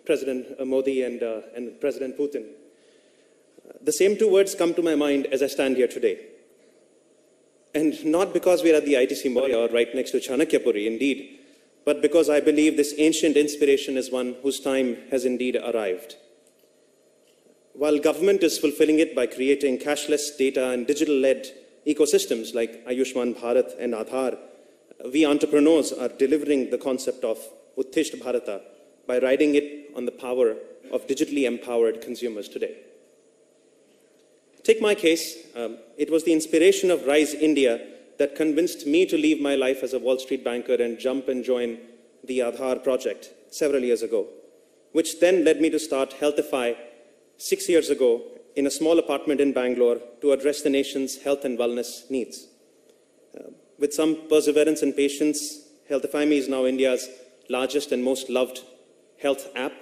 President Modi and President Putin. The same two words come to my mind as I stand here today. And not because we are at the ITC Mall or right next to Chanakyapuri, indeed, but because I believe this ancient inspiration is one whose time has indeed arrived. While government is fulfilling it by creating cashless data and digital-led ecosystems like Ayushman Bharat and Aadhaar, we entrepreneurs are delivering the concept of Uttisht Bharata by riding it on the power of digitally empowered consumers today. Take my case. It was the inspiration of Rise India that convinced me to leave my life as a Wall Street banker and jump and join the Aadhaar project several years ago, which then led me to start Healthify 6 years ago in a small apartment in Bangalore to address the nation's health and wellness needs. With some perseverance and patience, Healthify Me is now India's largest and most loved health app.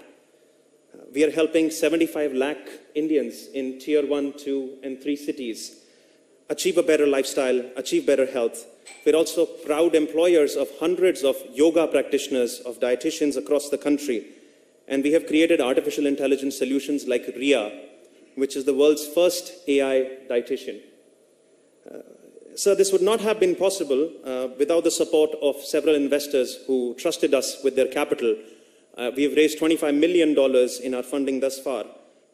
We are helping 75 lakh Indians in Tier 1, 2, and 3 cities achieve a better lifestyle, achieve better health. We're also proud employers of hundreds of yoga practitioners, of dietitians across the country. And we have created artificial intelligence solutions like RIA, which is the world's first AI dietitian. So this would not have been possible without the support of several investors who trusted us with their capital. We have raised $25 million in our funding thus far,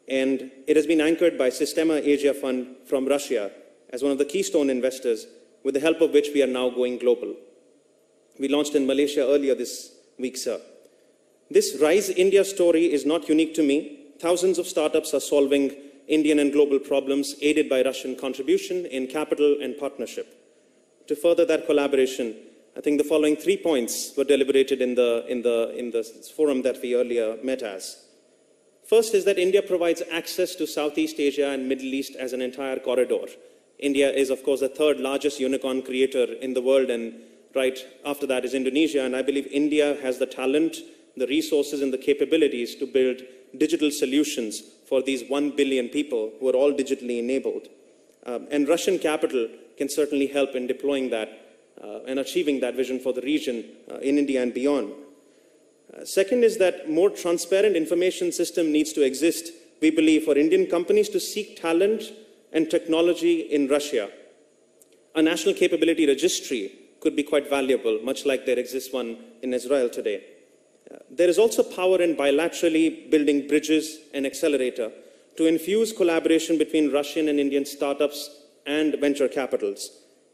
and it has been anchored by Sistema Asia Fund from Russia as one of the keystone investors, with the help of which we are now going global. We launched in Malaysia earlier this week, sir. This Rise India story is not unique to me. Thousands of startups are solving Indian and global problems, aided by Russian contribution in capital and partnership. To further that collaboration, I think the following 3 points were deliberated in the forum that we earlier met as. First is that India provides access to Southeast Asia and Middle East as an entire corridor. India is, of course, the third largest unicorn creator in the world, and right after that is Indonesia. And I believe India has the talent, the resources, and the capabilities to build digital solutions for these 1 billion people who are all digitally enabled. And Russian capital can certainly help in deploying that and achieving that vision for the region in India and beyond. Second is that more transparent information system needs to exist, we believe, for Indian companies to seek talent and technology in Russia. A national capability registry could be quite valuable, much like there exists one in Israel today. There is also power in bilaterally building bridges and accelerator to infuse collaboration between Russian and Indian startups and venture capitals.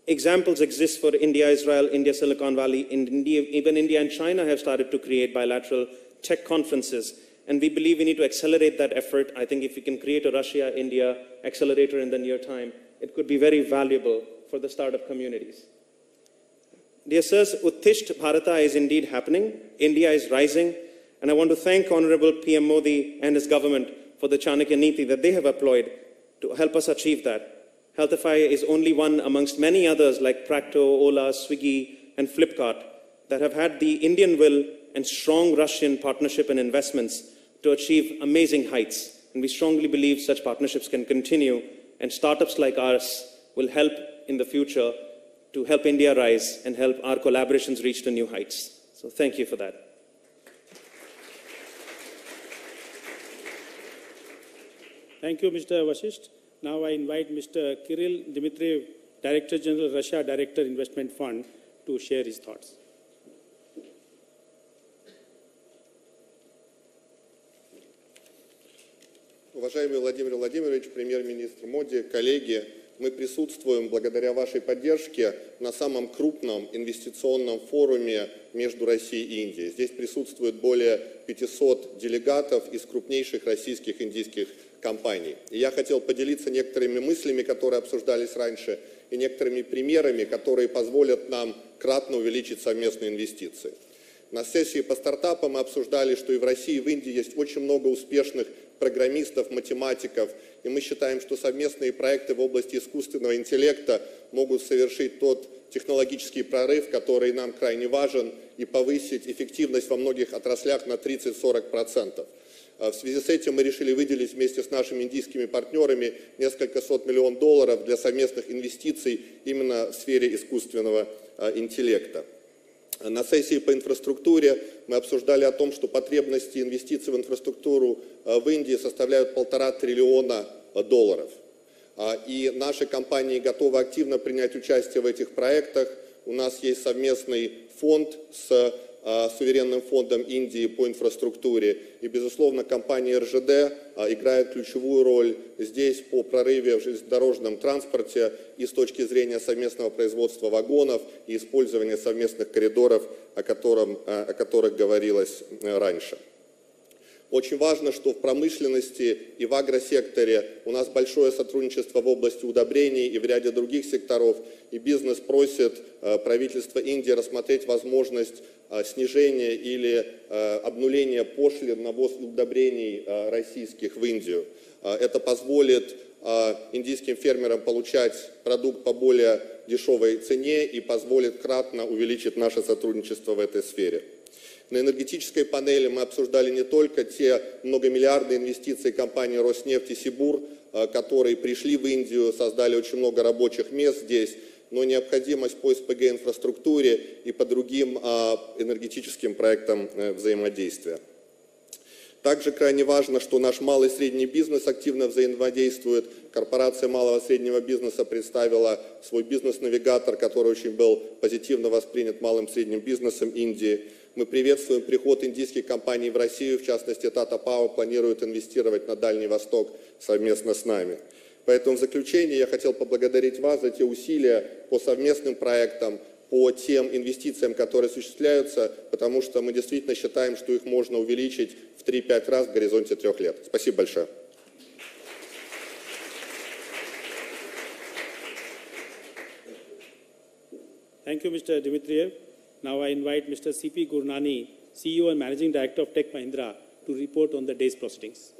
Examples exist for India, Israel, India, Silicon Valley, even India and China have started to create bilateral tech conferences. And we believe we need to accelerate that effort. I think if we can create a Russia-India accelerator in the near time, it could be very valuable for the startup communities. Dear sirs, Uttisht Bharata is indeed happening. India is rising. And I want to thank Honorable PM Modi and his government for the Chanakya Niti that they have employed to help us achieve that. Healthify is only one amongst many others like Practo, Ola, Swiggy, and Flipkart that have had the Indian will and strong Russian partnership and investments to achieve amazing heights. And we strongly believe such partnerships can continue, and startups like ours will help in the future to help India rise and help our collaborations reach to new heights. So thank you for that. Thank you, Mr. Vasisht. Now I invite Mr. Kirill Dmitriev, Director General, Russia Director Investment Fund, to share his thoughts. Уважаемый Владимир Владимирович, премьер-министр Моди, коллеги, мы присутствуем благодаря вашей поддержке на самом крупном инвестиционном форуме между Россией и Индией. Здесь присутствует более 500 делегатов из крупнейших российских и индийских компаний. И я хотел поделиться некоторыми мыслями, которые обсуждались раньше, и некоторыми примерами, которые позволят нам кратно увеличить совместные инвестиции. На сессии по стартапам мы обсуждали, что и в России, и в Индии есть очень много успешных программистов, математиков, и мы считаем, что совместные проекты в области искусственного интеллекта могут совершить тот технологический прорыв, который нам крайне важен, и повысить эффективность во многих отраслях на 30–40%. В связи с этим мы решили выделить вместе с нашими индийскими партнерами несколько сот миллионов долларов для совместных инвестиций именно в сфере искусственного интеллекта. На сессии по инфраструктуре мы обсуждали о том, что потребности инвестиций в инфраструктуру в Индии составляют $1,5 триллиона. И наши компании готовы активно принять участие в этих проектах. У нас есть совместный фонд с суверенным фондом Индии по инфраструктуре. И, безусловно, компания РЖД играет ключевую роль здесь по прорыве в железнодорожном транспорте и с точки зрения совместного производства вагонов и использования совместных коридоров, о которых говорилось раньше. Очень важно, что в промышленности и в агросекторе у нас большое сотрудничество в области удобрений и в ряде других секторов. И бизнес просит правительство Индии рассмотреть возможность снижения или обнуления пошлин на ввоз удобрений российских в Индию. Это позволит индийским фермерам получать продукт по более дешевой цене и позволит кратно увеличить наше сотрудничество в этой сфере. На энергетической панели мы обсуждали не только те многомиллиардные инвестиции компании Роснефть и Сибур, которые пришли в Индию, создали очень много рабочих мест здесь, но необходимость по СПГ-инфраструктуре и по другим энергетическим проектам взаимодействия. Также крайне важно, что наш малый и средний бизнес активно взаимодействует. Корпорация малого и среднего бизнеса представила свой бизнес-навигатор, который очень был позитивно воспринят малым и средним бизнесом Индии. Мы приветствуем приход индийских компаний в Россию, в частности, Tata Power планирует инвестировать на Дальний Восток совместно с нами. Поэтому в заключение я хотел поблагодарить вас за те усилия по совместным проектам, по тем инвестициям, которые осуществляются, потому что мы действительно считаем, что их можно увеличить в 3-5 раз в горизонте 3 лет. Спасибо большое. Thank you, Mr. Dimitriev. Now I invite Mr. C.P. Gurnani, CEO and Managing Director of Tech Mahindra, to report on the day's proceedings.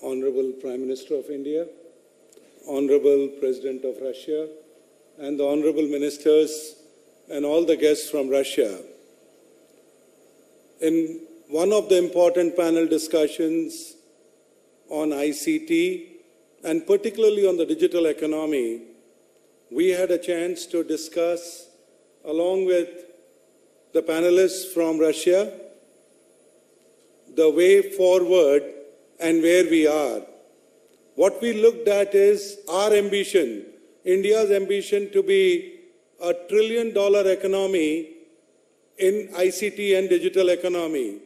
Honorable Prime Minister of India, Honorable President of Russia, and the Honorable Ministers and all the guests from Russia. In one of the important panel discussions on ICT, and particularly on the digital economy, we had a chance to discuss, along with the panelists from Russia, the way forward and where we are. What we looked at is our ambition, India's ambition to be a $1 trillion economy in ICT and digital economy.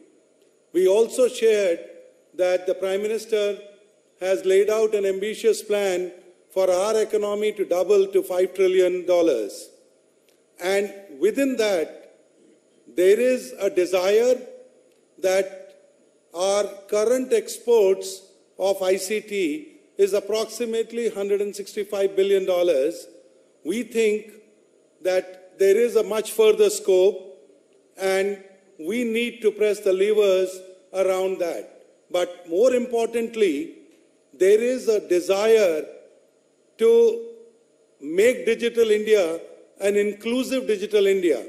We also shared that the Prime Minister has laid out an ambitious plan for our economy to double to $5 trillion. And within that, there is a desire that our current exports of ICT is approximately $165 billion. We think that there is a much further scope and we need to press the levers around that. But more importantly, there is a desire to make digital India an inclusive digital India.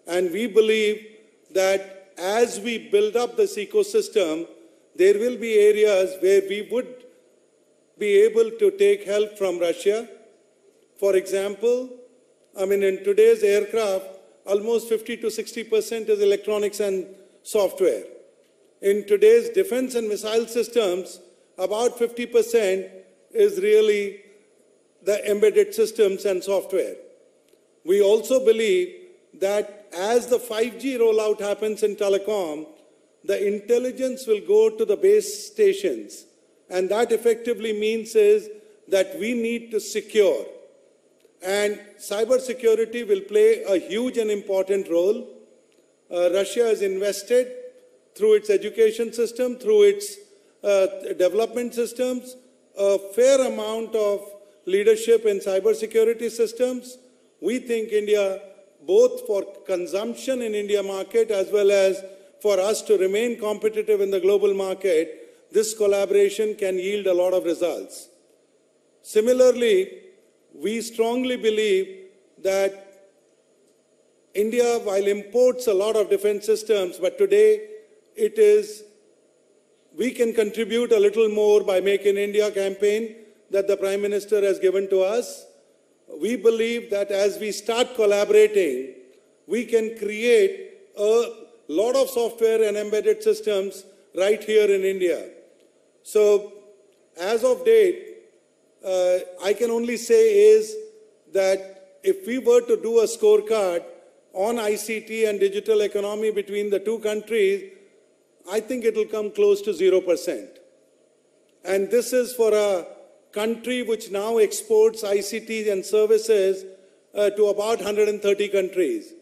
And we believe that as we build up this ecosystem, there will be areas where we would be able to take help from Russia. For example, in today's aircraft, almost 50 to 60% is electronics and software. In today's defense and missile systems, about 50% is really the embedded systems and software. We also believe that as the 5G rollout happens in telecom, the intelligence will go to the base stations. And that effectively means is that we need to secure. And cybersecurity will play a huge and important role. Russia has invested through its education system, through its development systems, a fair amount of leadership in cybersecurity systems. We think India, both for consumption in India market as well as for us to remain competitive in the global market, this collaboration can yield a lot of results. Similarly, we strongly believe that India, while imports a lot of defense systems, but today it is we can contribute a little more by Make in India campaign that the Prime Minister has given to us. We believe that as we start collaborating, we can create a lot of software and embedded systems right here in India. So, as of date, I can only say is that if we were to do a scorecard on ICT and digital economy between the two countries, I think it will come close to 0%. And this is for a country which now exports ICT and services to about 130 countries.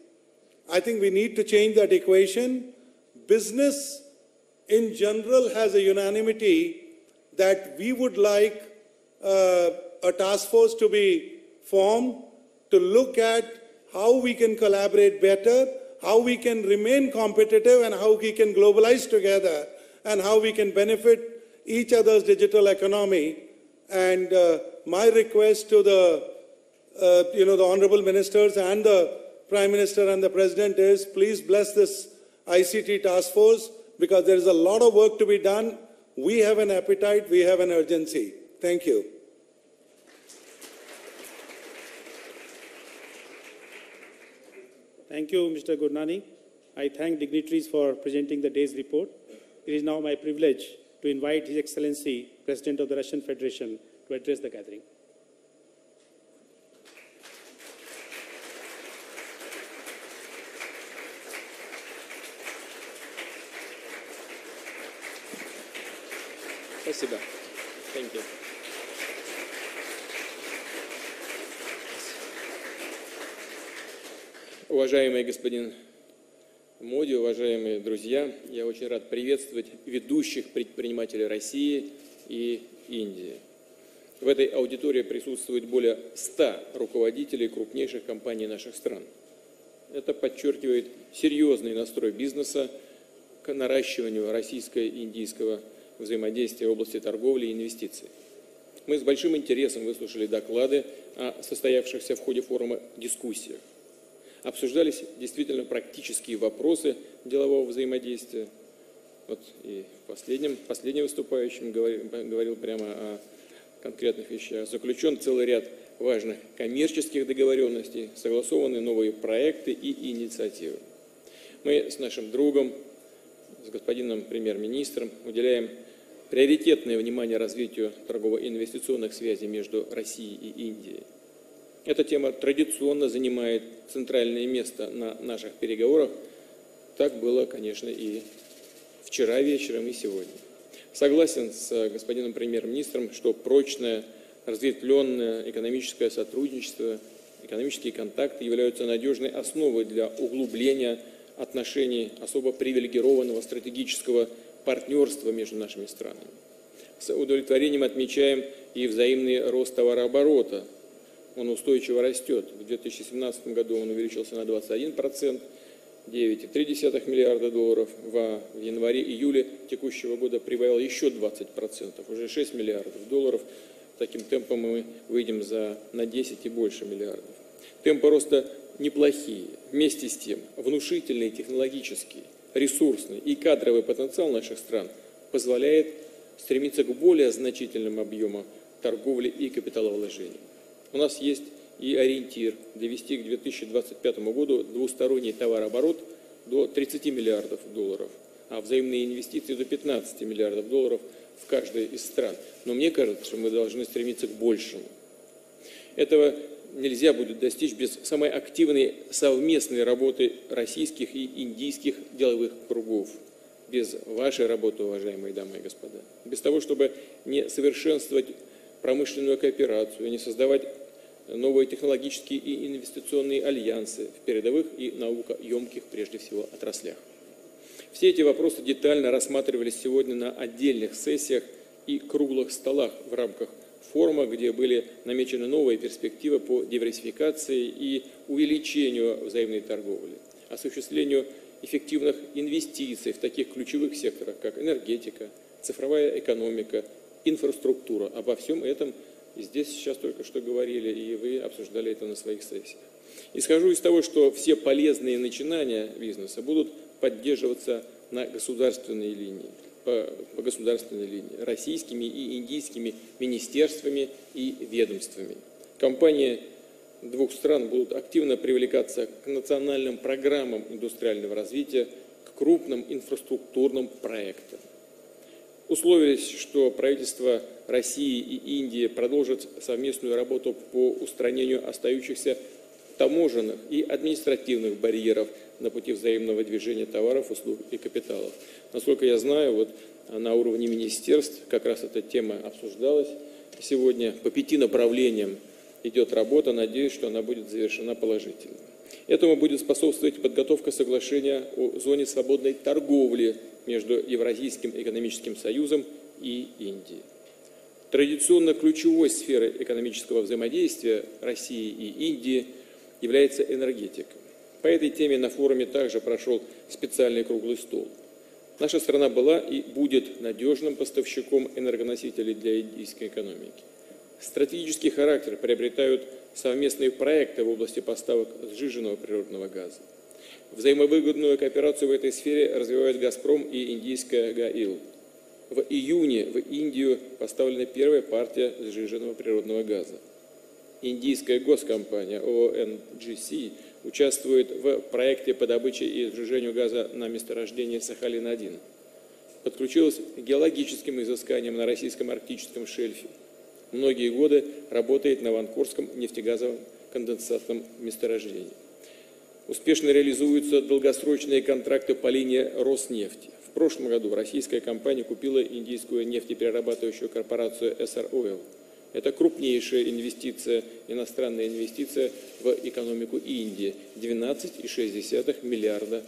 I think we need to change that equation. Business in general has a unanimity that we would like a task force to be formed to look at how we can collaborate better, how we can remain competitive, and how we can globalize together, and how we can benefit each other's digital economy. And my request to the honorable ministers and the Prime Minister and the President is, please bless this ICT task force, because there is a lot of work to be done. We have an appetite, we have an urgency. Thank you. Thank you, Mr. Gurnani. I thank dignitaries for presenting the day's report. It is now my privilege to invite His Excellency, President of the Russian Federation, to address the gathering. Спасибо. Thank you. Уважаемый господин Моди, уважаемые друзья, я очень рад приветствовать ведущих предпринимателей России и Индии. В этой аудитории присутствует более 100 руководителей крупнейших компаний наших стран. Это подчеркивает серьезный настрой бизнеса к наращиванию российско-индийского взаимодействия в области торговли и инвестиций. Мы с большим интересом выслушали доклады о состоявшихся в ходе форума дискуссиях. Обсуждались действительно практические вопросы делового взаимодействия. Вот и последний выступающий говорил прямо о конкретных вещах. Заключен целый ряд важных коммерческих договоренностей, согласованы новые проекты и инициативы. Мы с нашим другом, с господином премьер-министром, уделяем приоритетное внимание развитию торгово-инвестиционных связей между Россией и Индией. Эта тема традиционно занимает центральное место на наших переговорах. Так было, конечно, и вчера вечером, и сегодня. Согласен с господином премьер-министром, что прочное, разветвленное экономическое сотрудничество, экономические контакты являются надежной основой для углубления отношений особо привилегированного стратегического партнерства между нашими странами. С удовлетворением отмечаем и взаимный рост товарооборота. Он устойчиво растет. В 2017 году он увеличился на 21%, 9,3 миллиарда долларов. В январе-июле текущего года прибавил еще 20%, уже 6 миллиардов долларов. Таким темпом мы выйдем на 10 и больше миллиардов. Темпы роста неплохие. Вместе с тем, внушительный технологический, ресурсный и кадровый потенциал наших стран позволяет стремиться к более значительным объемам торговли и капиталовложений. У нас есть и ориентир довести к 2025 году двусторонний товарооборот до 30 миллиардов долларов, а взаимные инвестиции до 15 миллиардов долларов в каждой из стран. Но мне кажется, что мы должны стремиться к большему. Этого нельзя будет достичь без самой активной совместной работы российских и индийских деловых кругов. Без вашей работы, уважаемые дамы и господа. Без того, чтобы не совершенствовать промышленную кооперацию, не создавать новые технологические и инвестиционные альянсы в передовых и наукоемких, прежде всего, отраслях. Все эти вопросы детально рассматривались сегодня на отдельных сессиях и круглых столах в рамках форума, где были намечены новые перспективы по диверсификации и увеличению взаимной торговли, осуществлению эффективных инвестиций в таких ключевых секторах, как энергетика, цифровая экономика, инфраструктура. Обо всем этом здесь сейчас только что говорили, и вы обсуждали это на своих сессиях. Исхожу из того, что все полезные начинания бизнеса будут поддерживаться на государственной линии. по государственной линии, российскими и индийскими министерствами и ведомствами. Компании двух стран будут активно привлекаться к национальным программам индустриального развития, к крупным инфраструктурным проектам. Условились, что правительства России и Индии продолжат совместную работу по устранению остающихся таможенных и административных барьеров на пути взаимного движения товаров, услуг и капиталов. Насколько я знаю, вот на уровне министерств как раз эта тема обсуждалась сегодня. По 5 направлениям идет работа, надеюсь, что она будет завершена положительно. Этому будет способствовать подготовка соглашения о зоне свободной торговли между Евразийским экономическим союзом и Индией. Традиционно ключевой сферой экономического взаимодействия России и Индии является энергетика. По этой теме на форуме также прошел специальный круглый стол. Наша страна была и будет надежным поставщиком энергоносителей для индийской экономики. Стратегический характер приобретают совместные проекты в области поставок сжиженного природного газа. Взаимовыгодную кооперацию в этой сфере развивают «Газпром» и индийская «ГАИЛ». В июне в Индию поставлена первая партия сжиженного природного газа. Индийская госкомпания ONGC участвует в проекте по добыче и сжижению газа на месторождении Сахалин-1. Подключилась к геологическим изысканиям на российском арктическом шельфе. Многие годы работает на Ванкорском нефтегазовом конденсатном месторождении. Успешно реализуются долгосрочные контракты по линии Роснефти. В прошлом году российская компания купила индийскую нефтеперерабатывающую корпорацию SR Oil. Это крупнейшая инвестиция, иностранная инвестиция в экономику Индии – 12,6 миллиарда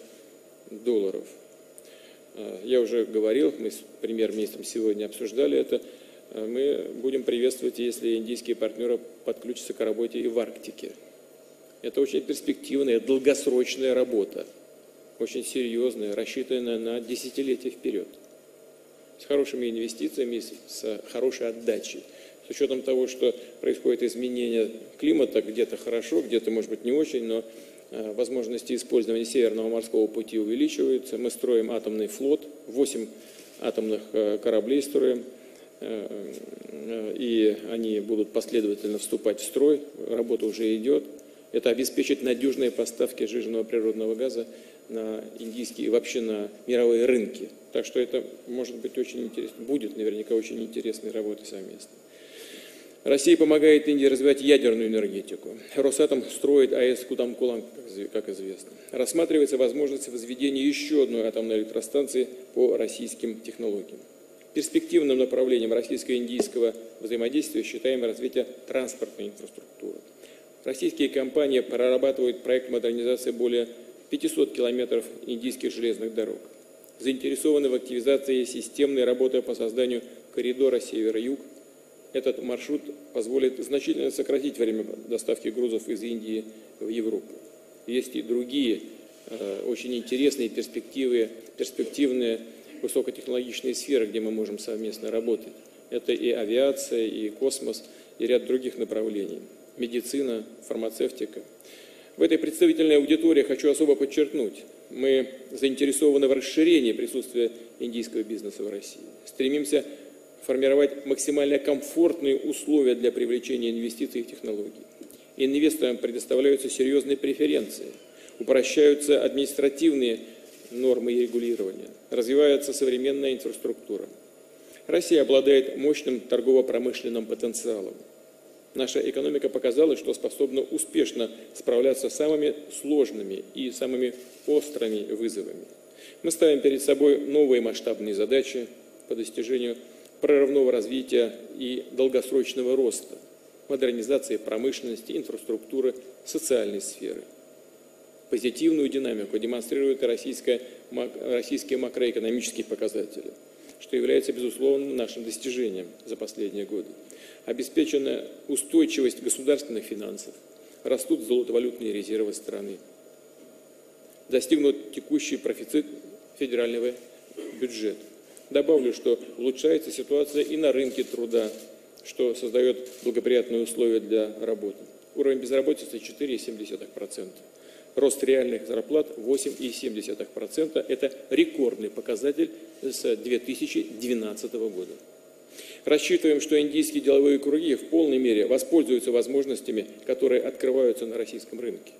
долларов. Я уже говорил, мы с премьер-министром сегодня обсуждали это. Мы будем приветствовать, если индийские партнеры подключатся к работе и в Арктике. Это очень перспективная, долгосрочная работа, очень серьезная, рассчитанная на десятилетия вперед, с хорошими инвестициями, с хорошей отдачей. С учетом того, что происходит изменение климата, где-то хорошо, где-то, может быть, не очень, но возможности использования Северного морского пути увеличиваются. Мы строим атомный флот, 8 атомных кораблей строим, и они будут последовательно вступать в строй, работа уже идет. Это обеспечит надежные поставки сжиженного природного газа на индийские и вообще на мировые рынки. Так что это может быть очень интересно, будет наверняка очень интересной работой совместно. Россия помогает Индии развивать ядерную энергетику. Росатом строит АЭС Кудам-Кулам, как известно. Рассматривается возможность возведения еще одной атомной электростанции по российским технологиям. Перспективным направлением российско-индийского взаимодействия считаем развитие транспортной инфраструктуры. Российские компании прорабатывают проект модернизации более 500 километров индийских железных дорог. Заинтересованы в активизации системной работы по созданию коридора север-юг. Этот маршрут позволит значительно сократить время доставки грузов из Индии в Европу. Есть и другие очень интересные перспективные высокотехнологичные сферы, где мы можем совместно работать. Это и авиация, и космос, и ряд других направлений. Медицина, фармацевтика. В этой представительной аудитории хочу особо подчеркнуть, мы заинтересованы в расширении присутствия индийского бизнеса в России. Стремимся формировать максимально комфортные условия для привлечения инвестиций и технологий. Инвесторам предоставляются серьезные преференции, упрощаются административные нормы и регулирования, развивается современная инфраструктура. Россия обладает мощным торгово-промышленным потенциалом. Наша экономика показала, что способна успешно справляться с самыми сложными и самыми острыми вызовами. Мы ставим перед собой новые масштабные задачи по достижению прорывного развития и долгосрочного роста, модернизации промышленности, инфраструктуры, социальной сферы. Позитивную динамику демонстрируют и российские макроэкономические показатели, что является, безусловно, нашим достижением за последние годы. Обеспечена устойчивость государственных финансов, растут золотовалютные резервы страны. Достигнут текущий профицит федерального бюджета. Добавлю, что улучшается ситуация и на рынке труда, что создает благоприятные условия для работы. Уровень безработицы 4,7%. Рост реальных зарплат 8,7%. Это рекордный показатель с 2012 года. Рассчитываем, что индийские деловые круги в полной мере воспользуются возможностями, которые открываются на российском рынке.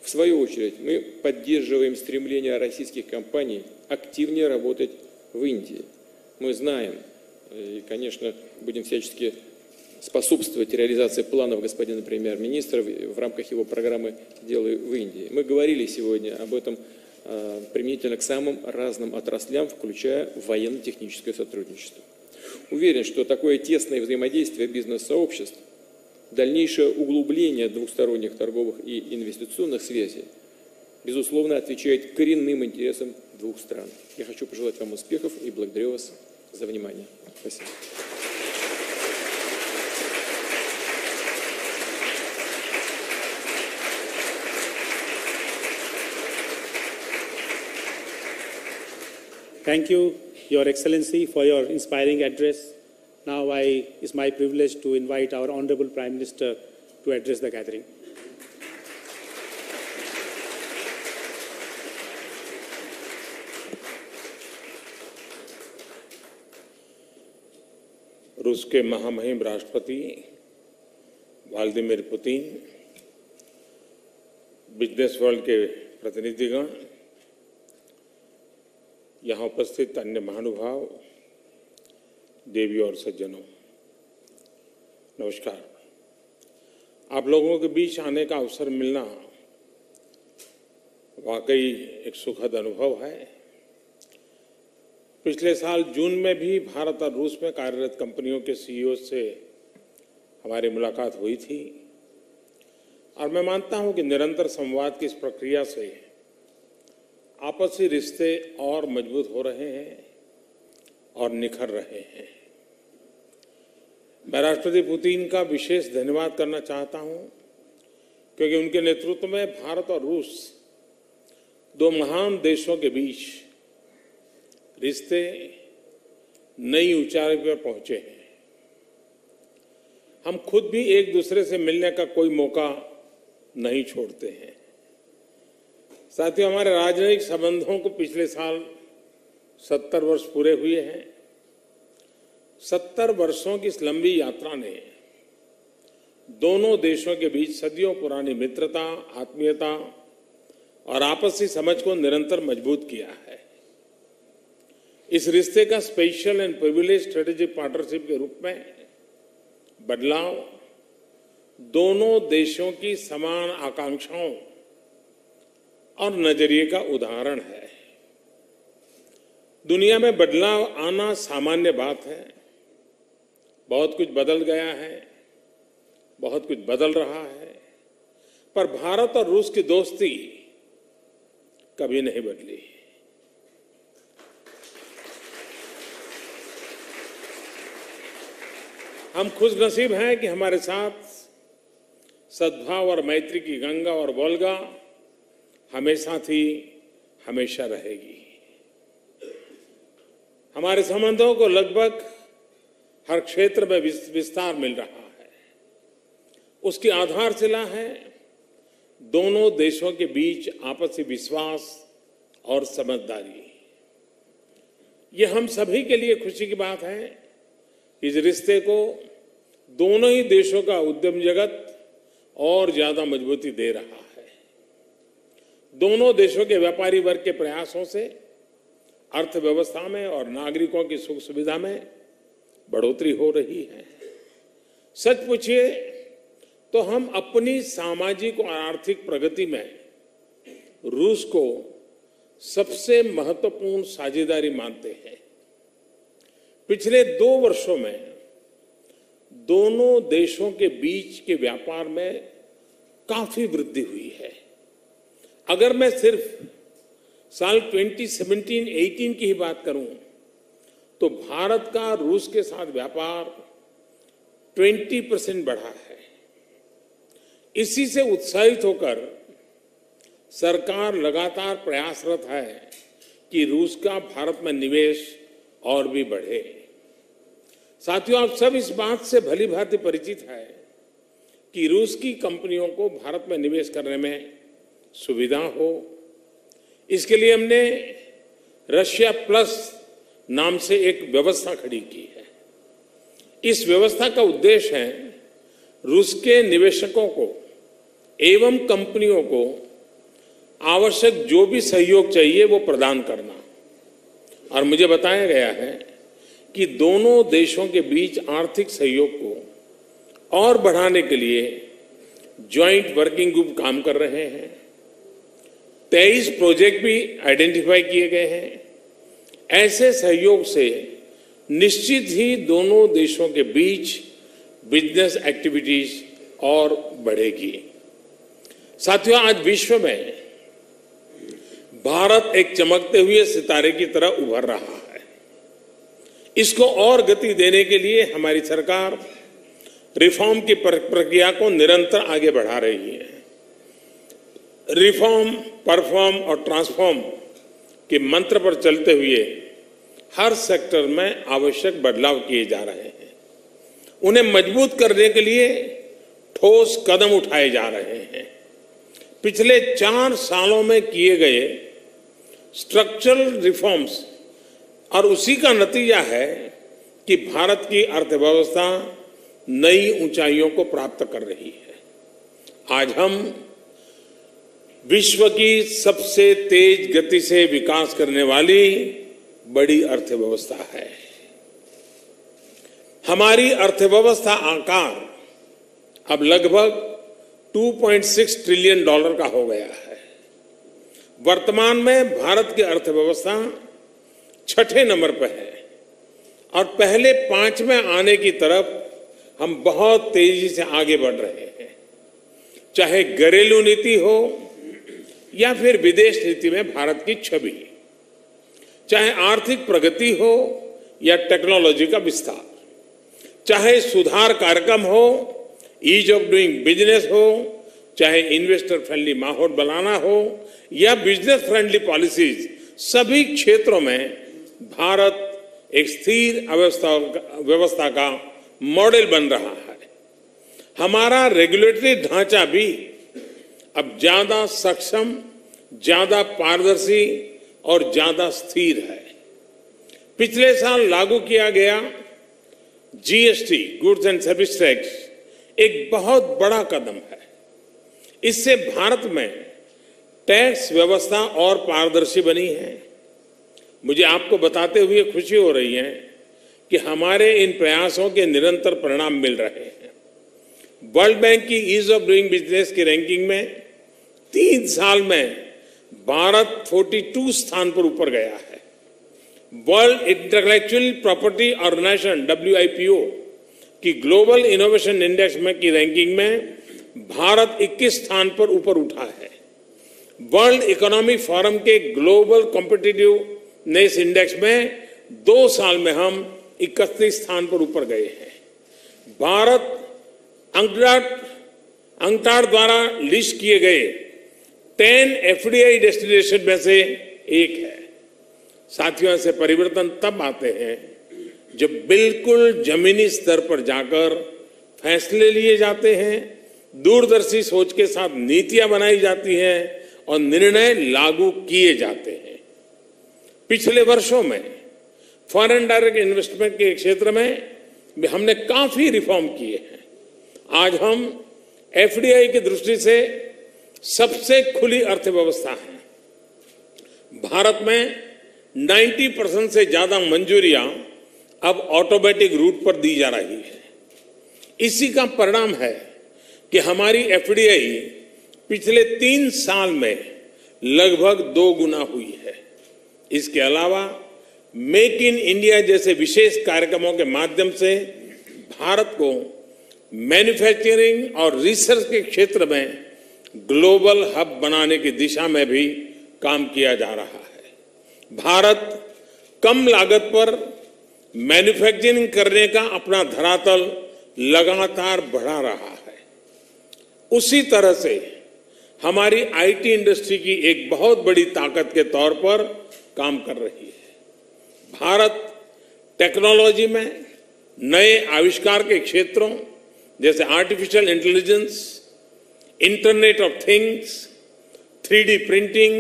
В свою очередь, мы поддерживаем стремление российских компаний активнее работать в Индии. Мы знаем и, конечно, будем всячески способствовать реализации планов господина премьер-министра в рамках его программы «Делай в Индии». Мы говорили сегодня об этом применительно к самым разным отраслям, включая военно-техническое сотрудничество. Уверен, что такое тесное взаимодействие бизнес-сообществ, дальнейшее углубление двухсторонних торговых и инвестиционных связей, безусловно, отвечает коренным интересам двух стран. Я хочу пожелать вам успехов и благодарю вас за внимание. Спасибо. Thank you, Your Excellency, for your inspiring address. Now it's my privilege to invite our Honorable Prime Minister to address the gathering. रूस के महामहिम राष्ट्रपति Vladimir Putin, business world के प्रतिनिधिगण, यहाँ उपस्थित अन्य महानुभाव, देवी और सज्जनों, नमस्कार। आप लोगों के बीच आने का अवसर मिलना वाकई एक सुखद अनुभव है। पिछले साल जून में भी भारत और रूस में कार्यरत कंपनियों के सीईओ से हमारी मुलाकात हुई थी और मैं मानता हूं कि निरंतर संवाद की इस प्रक्रिया से आपसी रिश्ते और मजबूत हो रहे हैं और निखर रहे हैं। मैं राष्ट्रपति पुतिन का विशेष धन्यवाद करना चाहता हूं क्योंकि उनके नेतृत्व में भारत और रूस दो महान देशों के बीच रिश्ते नई ऊंचाई पर पहुंचे हैं। हम खुद भी एक दूसरे से मिलने का कोई मौका नहीं छोड़ते हैं। साथियों, हमारे राजनयिक संबंधों को पिछले साल 70 वर्ष पूरे हुए हैं। 70 वर्षों की इस लंबी यात्रा ने दोनों देशों के बीच सदियों पुरानी मित्रता, आत्मीयता और आपसी समझ को निरंतर मजबूत किया है। इस रिश्ते का special and privilege strategic partnership के रूप में बदलाव दोनों देशों की समान आकांक्षाओं और नजरिए का उदाहरण है। दुनिया में बदलाव आना सामान्य बात है। बहुत कुछ बदल गया है, बहुत कुछ बदल रहा है, पर भारत और रूस की दोस्ती कभी नहीं बदली। हम खुशनसीब हैं कि हमारे साथ सद्भाव और मैत्री की गंगा और वोल्गा हमेशा थी, हमेशा रहेगी। हमारे संबंधों को लगभग हर क्षेत्र में विस्तार मिल रहा है। उसकी आधारशिला है दोनों देशों के बीच आपसी विश्वास और समझदारी। ये हम सभी के लिए खुशी की बात है। इस रिश्ते को दोनों ही देशों का उद्यम जगत और ज्यादा मजबूती दे रहा है। दोनों देशों के व्यापारी वर्ग के प्रयासों से अर्थव्यवस्था में और नागरिकों की सुख सुविधा में बढ़ोतरी हो रही है। सच पूछिए तो हम अपनी सामाजिक और आर्थिक प्रगति में रूस को सबसे महत्वपूर्ण साझेदारी मानते हैं। पिछले 2 वर्षों में दोनों देशों के बीच के व्यापार में काफी वृद्धि हुई है। अगर मैं सिर्फ साल 2017-18 की ही बात करूं तो भारत का रूस के साथ व्यापार 20% बढ़ा है। इसी से उत्साहित होकर सरकार लगातार प्रयासरत है कि रूस का भारत में निवेश और भी बढ़े। साथियों, आप सब इस बात से भली भांति परिचित है कि रूस की कंपनियों को भारत में निवेश करने में सुविधा हो। इसके लिए हमने रशिया प्लस नाम से एक व्यवस्था खड़ी की है। इस व्यवस्था का उद्देश्य है रूस के निवेशकों को एवं कंपनियों को आवश्यक जो भी सहयोग चाहिए वो प्रदान करना। और मुझे बताया गया है कि दोनों देशों के बीच आर्थिक सहयोग को और बढ़ाने के लिए ज्वाइंट वर्किंग ग्रुप काम कर रहे हैं। 23 प्रोजेक्ट भी आइडेंटिफाई किए गए हैं। ऐसे सहयोग से निश्चित ही दोनों देशों के बीच बिजनेस एक्टिविटीज और बढ़ेगी। साथियों, आज विश्व में भारत एक चमकते हुए सितारे की तरह उभर रहा है। इसको और गति देने के लिए हमारी सरकार रिफॉर्म की प्रक्रिया को निरंतर आगे बढ़ा रही है। रिफॉर्म, परफॉर्म और ट्रांसफॉर्म के मंत्र पर चलते हुए हर सेक्टर में आवश्यक बदलाव किए जा रहे हैं। उन्हें मजबूत करने के लिए ठोस कदम उठाए जा रहे हैं। पिछले 4 सालों में किए गए स्ट्रक्चरल रिफॉर्म्स और उसी का नतीजा है कि भारत की अर्थव्यवस्था नई ऊंचाइयों को प्राप्त कर रही है। आज हम विश्व की सबसे तेज गति से विकास करने वाली बड़ी अर्थव्यवस्था है। हमारी अर्थव्यवस्था आकार अब लगभग 2.6 ट्रिलियन डॉलर का हो गया है। वर्तमान में भारत की अर्थव्यवस्था 6ठे नंबर पर है और पहले 5 में आने की तरफ हम बहुत तेजी से आगे बढ़ रहे हैं। चाहे घरेलू नीति हो या फिर विदेश नीति में भारत की छवि, चाहे आर्थिक प्रगति हो या टेक्नोलॉजी का विस्तार, चाहे सुधार कार्यक्रम हो, ईज ऑफ डूइंग बिजनेस हो, चाहे इन्वेस्टर फ्रेंडली माहौल बनाना हो या बिजनेस फ्रेंडली पॉलिसीज, सभी क्षेत्रों में भारत एक स्थिर व्यवस्था का मॉडल बन रहा है। हमारा रेगुलेटरी ढांचा भी अब ज्यादा सक्षम, ज्यादा पारदर्शी और ज्यादा स्थिर है। पिछले साल लागू किया गया GST, goods and service tax, एक बहुत बड़ा कदम है। इससे भारत में टैक्स व्यवस्था और पारदर्शी बनी है। मुझे आपको बताते हुए खुशी हो रही है कि हमारे इन प्रयासों के निरंतर परिणाम मिल रहे हैं। वर्ल्ड बैंक की ईज ऑफ डूइंग बिजनेस की रैंकिंग में 3 साल में भारत 42 स्थान पर ऊपर गया है। World intellectual property organisation WIPO की ग्लोबल इनोवेशन इंडेक्स में की रैंकिंग में भारत 21 स्थान पर ऊपर उठा है। वर्ल्ड इकोनॉमिक फोरम के ग्लोबल कॉम्पिटिटिवनेस इंडेक्स में 2 साल में हम 31 स्थान पर ऊपर गए हैं। भारत अंकटाड द्वारा लिस्ट किए गए 10 FDI डेस्टिनेशन में से एक है। साथियों, ऐसे परिवर्तन तब आते हैं जब बिल्कुल जमीनी स्तर पर जाकर फैसले लिए जाते हैं, दूरदर्शी सोच के साथ नीतियां बनाई जाती हैं और निर्णय लागू किए जाते हैं। पिछले वर्षों में फॉरेन डायरेक्ट इन्वेस्टमेंट के क्षेत्र में हमने काफी रिफॉर्म किए हैं। आज हम FDI की दृष्टि से सबसे खुली अर्थव्यवस्था है। भारत में 90% से ज्यादा मंजूरियां अब ऑटोमेटिक रूट पर दी जा रही है। इसी का परिणाम है कि हमारी FDI पिछले 3 साल में लगभग 2 गुना हुई है। इसके अलावा मेक इन इंडिया जैसे विशेष कार्यक्रमों के माध्यम से भारत को मैन्युफैक्चरिंग और रिसर्च के क्षेत्र में ग्लोबल हब बनाने की दिशा में भी काम किया जा रहा है। भारत कम लागत पर मैन्युफैक्चरिंग करने का अपना धरातल लगातार बढ़ा रहा है। उसी तरह से हमारी IT इंडस्ट्री की एक बहुत बड़ी ताकत के तौर पर काम कर रही है। भारत टेक्नोलॉजी में नए आविष्कार के क्षेत्रों जैसे artificial intelligence, internet of things, 3D printing,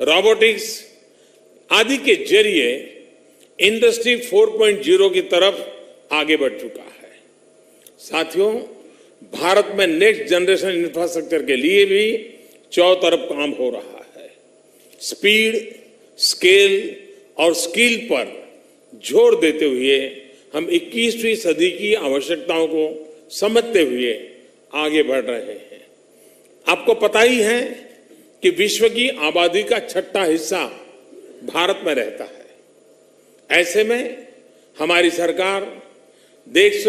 robotics आदि के जरिए इंडस्ट्री 4.0 की तरफ आगे बढ़ चुका है। साथियों, भारत में नेक्स्ट जनरेशन इंफ्रास्ट्रक्चर के लिए भी चारों तरफ काम हो रहा है। स्पीड, स्केल और स्किल पर जोर देते हुए हम 21वीं सदी की आवश्यकताओं को समझते हुए आगे बढ़ रहे हैं। आपको पता ही है कि विश्व की आबादी का 6वां हिस्सा भारत में रहता है। ऐसे में हमारी सरकार देश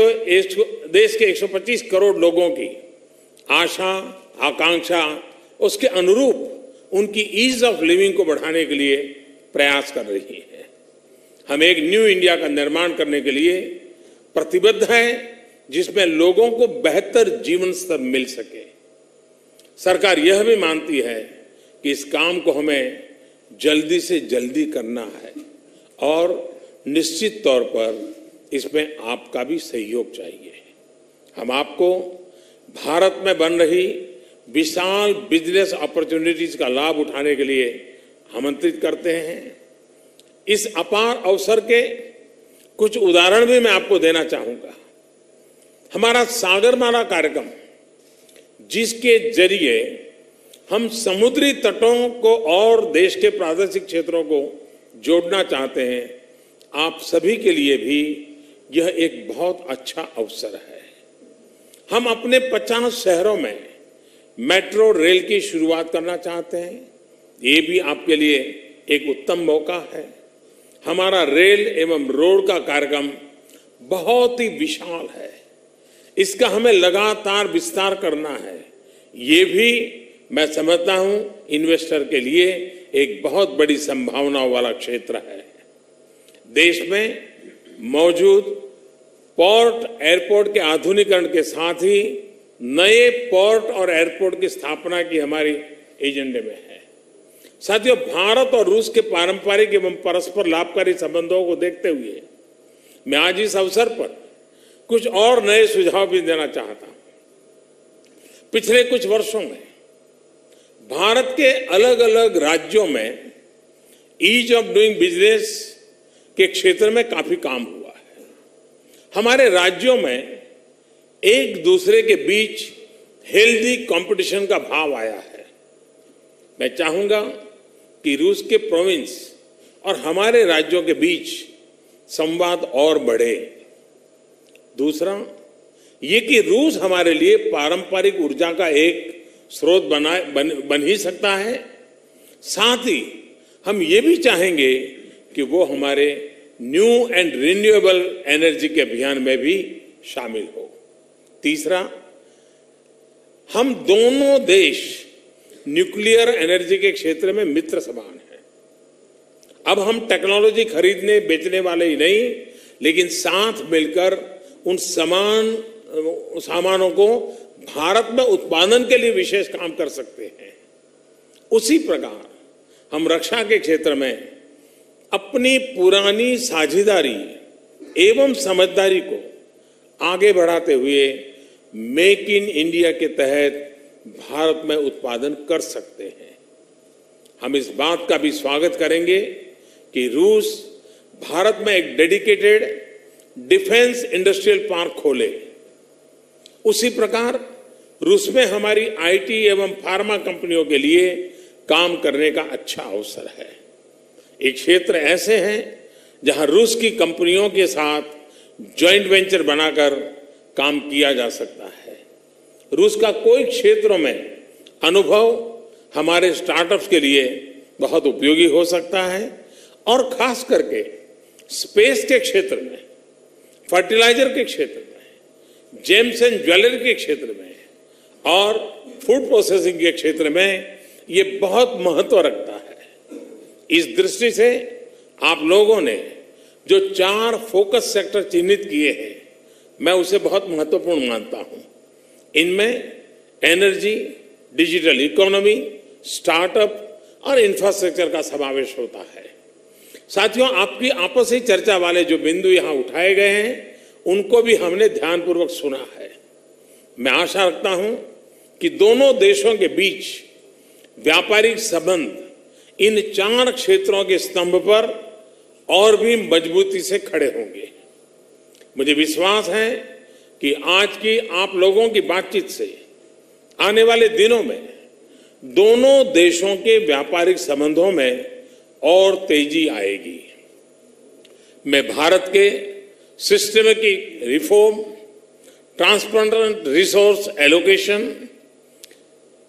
के 125 करोड़ लोगों की आशा, आकांक्षा, उसके अनुरूप उनकी ईज ऑफ लिविंग को बढ़ाने के लिए प्रयास कर रही है। हम एक न्यू इंडिया का निर्माण करने के लिए प्रतिबद्ध हैं, जिसमें लोगों को बेहतर जीवन स्तर मिल सके। सरकार यह भी मानती है कि इस काम को हमें जल्दी से जल्दी करना है और निश्चित तौर पर इसमें आपका भी सहयोग चाहिए। हम आपको भारत में बन रही विशाल बिजनेस अपॉर्चुनिटीज का लाभ उठाने के लिए आमंत्रित करते हैं। इस अपार अवसर के कुछ उदाहरण भी मैं आपको देना चाहूंगा। हमारा सागरमाला कार्यक्रम, जिसके जरिए हम समुद्री तटों को और देश के प्रादेशिक क्षेत्रों को जोड़ना चाहते हैं, आप सभी के लिए भी यह एक बहुत अच्छा अवसर है। हम अपने 50 शहरों में मेट्रो रेल की शुरुआत करना चाहते हैं। ये भी आपके लिए एक उत्तम मौका है। हमारा रेल एवं रोड का कार्यक्रम बहुत ही विशाल है। इसका हमें लगातार विस्तार करना है। ये भी मैं समझता हूं इन्वेस्टर के लिए एक बहुत बड़ी संभावनाओं वाला क्षेत्र है। देश में मौजूद पोर्ट, एयरपोर्ट के आधुनिकीकरण के साथ ही नए पोर्ट और एयरपोर्ट की स्थापना की हमारी एजेंडे में है। साथियों, भारत और रूस के पारंपरिक एवं परस्पर लाभकारी संबंधों को देखते हुए मैं आज इस अवसर पर कुछ और नए सुझाव भी देना चाहता हूं। पिछले कुछ वर्षों में भारत के अलग अलग राज्यों में ईज ऑफ डूइंग बिजनेस के क्षेत्र में काफी काम हुआ है। हमारे राज्यों में एक दूसरे के बीच हेल्दी कंपटीशन का भाव आया है। मैं चाहूंगा कि रूस के प्रोविंस और हमारे राज्यों के बीच संवाद और बढ़े। दूसरा, ये कि रूस हमारे लिए पारंपरिक ऊर्जा का एक स्रोत बन ही सकता है। साथ ही हम ये भी चाहेंगे कि वो हमारे न्यू एंड रिन्यूएबल एनर्जी के अभियान में भी शामिल हो। तीसरा, हम दोनों देश न्यूक्लियर एनर्जी के क्षेत्र में मित्र समान हैं। अब हम टेक्नोलॉजी खरीदने बेचने वाले ही नहीं, लेकिन साथ मिलकर उन सामानों को भारत में उत्पादन के लिए विशेष काम कर सकते हैं। उसी प्रकार हम रक्षा के क्षेत्र में अपनी पुरानी साझेदारी एवं समझदारी को आगे बढ़ाते हुए मेक इन इंडिया के तहत भारत में उत्पादन कर सकते हैं। हम इस बात का भी स्वागत करेंगे कि रूस भारत में एक डेडिकेटेड डिफेंस इंडस्ट्रियल पार्क खोले। उसी प्रकार रूस में हमारी आईटी एवं फार्मा कंपनियों के लिए काम करने का अच्छा अवसर है। ये क्षेत्र ऐसे हैं जहां रूस की कंपनियों के साथ जॉइंट वेंचर बनाकर काम किया जा सकता है। रूस का कोई क्षेत्रों में अनुभव हमारे स्टार्टअप्स के लिए बहुत उपयोगी हो सकता है और खास करके स्पेस के क्षेत्र में, फर्टिलाइजर के क्षेत्र में, जेम्स एंड ज्वेलरी के क्षेत्र में और फूड प्रोसेसिंग के क्षेत्र में ये बहुत महत्व रखता है। इस दृष्टि से आप लोगों ने जो 4 फोकस सेक्टर चिन्हित किए हैं, मैं उसे बहुत महत्वपूर्ण मानता हूं। इनमें एनर्जी, डिजिटल इकोनॉमी, स्टार्टअप और इंफ्रास्ट्रक्चर का समावेश होता है। साथियों, आपकी आपसी चर्चा वाले जो बिंदु यहां उठाए गए हैं, उनको भी हमने ध्यानपूर्वक सुना है। मैं आशा रखता हूं कि दोनों देशों के बीच व्यापारिक संबंध इन 4 क्षेत्रों के स्तंभ पर और भी मजबूती से खड़े होंगे। मुझे विश्वास है कि आज की आप लोगों की बातचीत से आने वाले दिनों में दोनों देशों के व्यापारिक संबंधों में और तेजी आएगी। मैं भारत के systematic reform, transparent resource allocation,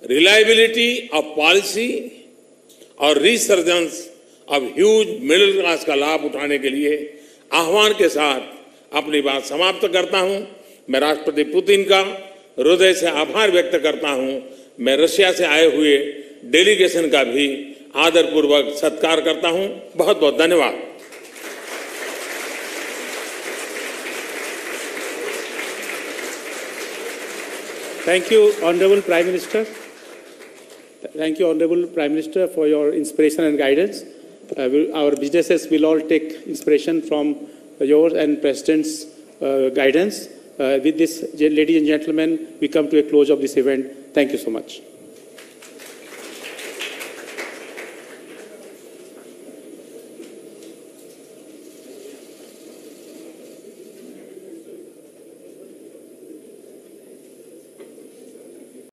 reliability of policy और resurgence of huge middle class का लाभ उठाने के लिए आह्वान के साथ अपनी बात समाप्त करता हूं। मैं राष्ट्रपति पुतिन का हृदय से आभार व्यक्त करता हूं। मैं रशिया से आए हुए डेलीगेशन का भी आदरपूर्वक सत्कार करता हूं। बहुत बहुत धन्यवाद। Thank you, Honorable Prime Minister. Thank you, Honorable Prime Minister, for your inspiration and guidance. Our businesses will all take inspiration from yours and President's guidance. With this, ladies and gentlemen, we come to a close of this event. Thank you so much.